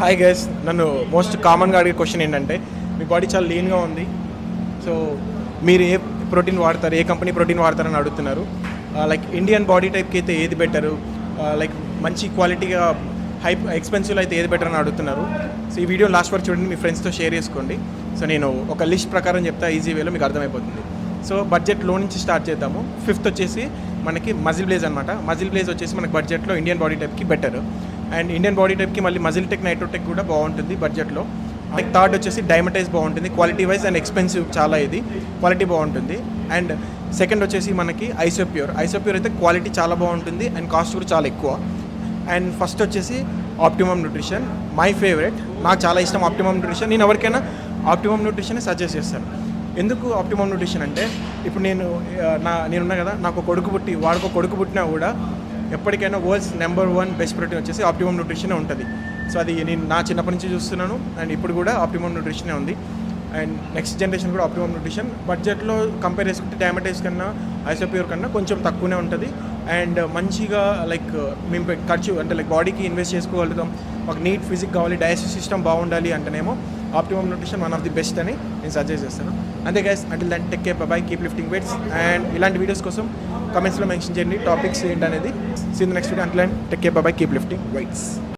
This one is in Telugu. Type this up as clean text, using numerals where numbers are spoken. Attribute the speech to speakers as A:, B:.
A: హాయ్ గైస్, నన్ను మోస్ట్ కామన్గా అడిగే క్వశ్చన్ ఏంటంటే మీ బాడీ చాలా లీన్గా ఉంది, సో మీరు ఏ ప్రోటీన్ వాడతారు, ఏ కంపెనీ ప్రోటీన్ వాడతారని అడుగుతున్నారు. లైక్ ఇండియన్ బాడీ టైప్కి అయితే ఏది బెటరు, లైక్ మంచి క్వాలిటీగా ఎక్స్పెన్సివ్ అయితే ఏది బెటర్ అని అడుగుతున్నారు. సో ఈ వీడియో లాస్ట్ వరకు చూడండి, మీ ఫ్రెండ్స్తో షేర్ చేసుకోండి. సో నేను ఒక లిస్ట్ ప్రకారం చెప్తా, ఈజీ వేలో మీకు అర్థమైపోతుంది. సో బడ్జెట్ లో నుంచి స్టార్ట్ చేద్దాము. ఫిఫ్త్ వచ్చేసి మనకి మజిల్ బ్లేజ్ అనమాట. మజిల్ బ్లేజ్ వచ్చేసి మనకి బడ్జెట్లో ఇండియన్ బాడీ టైప్కి బెటర్, అండ్ ఇండియన్ బాడీ టైప్కి మళ్ళీ మజిల్ టెక్, నైట్రోటెక్ కూడా బాగుంటుంది బడ్జెట్లో. లైక్ థర్డ్ వచ్చేసి డైమటైజ్ బాగుంటుంది, క్వాలిటీ వైజ్ అండ్ ఎక్స్పెన్సివ్ చాలా, ఇది క్వాలిటీ బాగుంటుంది. అండ్ సెకండ్ వచ్చేసి మనకి ఐసోప్యూర్ అయితే క్వాలిటీ చాలా బాగుంటుంది అండ్ కాస్ట్ కూడా చాలా ఎక్కువ. అండ్ ఫస్ట్ వచ్చేసి ఆప్టిమమ్ న్యూట్రిషన్, మై ఫేవరెట్, నాకు చాలా ఇష్టం ఆప్టిమమ్ న్యూట్రిషన్. నేను ఎవరికైనా ఆప్టిమమ్ న్యూట్రిషన్ సజెస్ట్ చేస్తాను. ఎందుకు ఆప్టిమమ్ న్యూట్రిషన్ అంటే, ఇప్పుడు నేనున్నా కదా, నాకు కొడుకు పుట్టి వాడికో కొడుకు పుట్టినా కూడా ఎప్పటికైనా వరల్డ్స్ నెంబర్ 1 బెస్ట్ ప్రోటీన్ వచ్చేసి ఆప్టిమమ్ న్యూట్రిషనే ఉంటుంది. సో అది నేను నా చిన్నప్పటి నుంచి చూస్తున్నాను, అండ్ ఇప్పుడు కూడా ఆప్టిమమ్ న్యూట్రిషనే ఉంది. అండ్ నెక్స్ట్ జనరేషన్ కూడా ఆప్టిమమ్ న్యూట్రిషన్. బడ్జెట్లో కంపేర్ చేసుకుంటే డైమటైజ్ కన్నా, ఐసోప్యూర్ కన్నా కొంచెం తక్కువనే ఉంటుంది. అండ్ మంచిగా లైక్ మేము ఖర్చు అంటే లైక్ బాడీకి ఇన్వెస్ట్ చేసుకోగలుగుతాం. మాకు నీట్ ఫిజిక్ కావాలి, డైజెస్టివ్ సిస్టమ్ బాగుండాలి అంటేనేమో optimum nutrition one of the best అని నేను సజెస్ట్ చేస్తాను. అంతే guys, until then take care, bye, keep lifting weights. And ఇలాంటి వీడియోస్ కోసం కమెంట్స్లో మెన్షన్ చేయండి టాపిక్స్ ఏంటనేది. See in the next video. Until then take care, bye, keep lifting weights.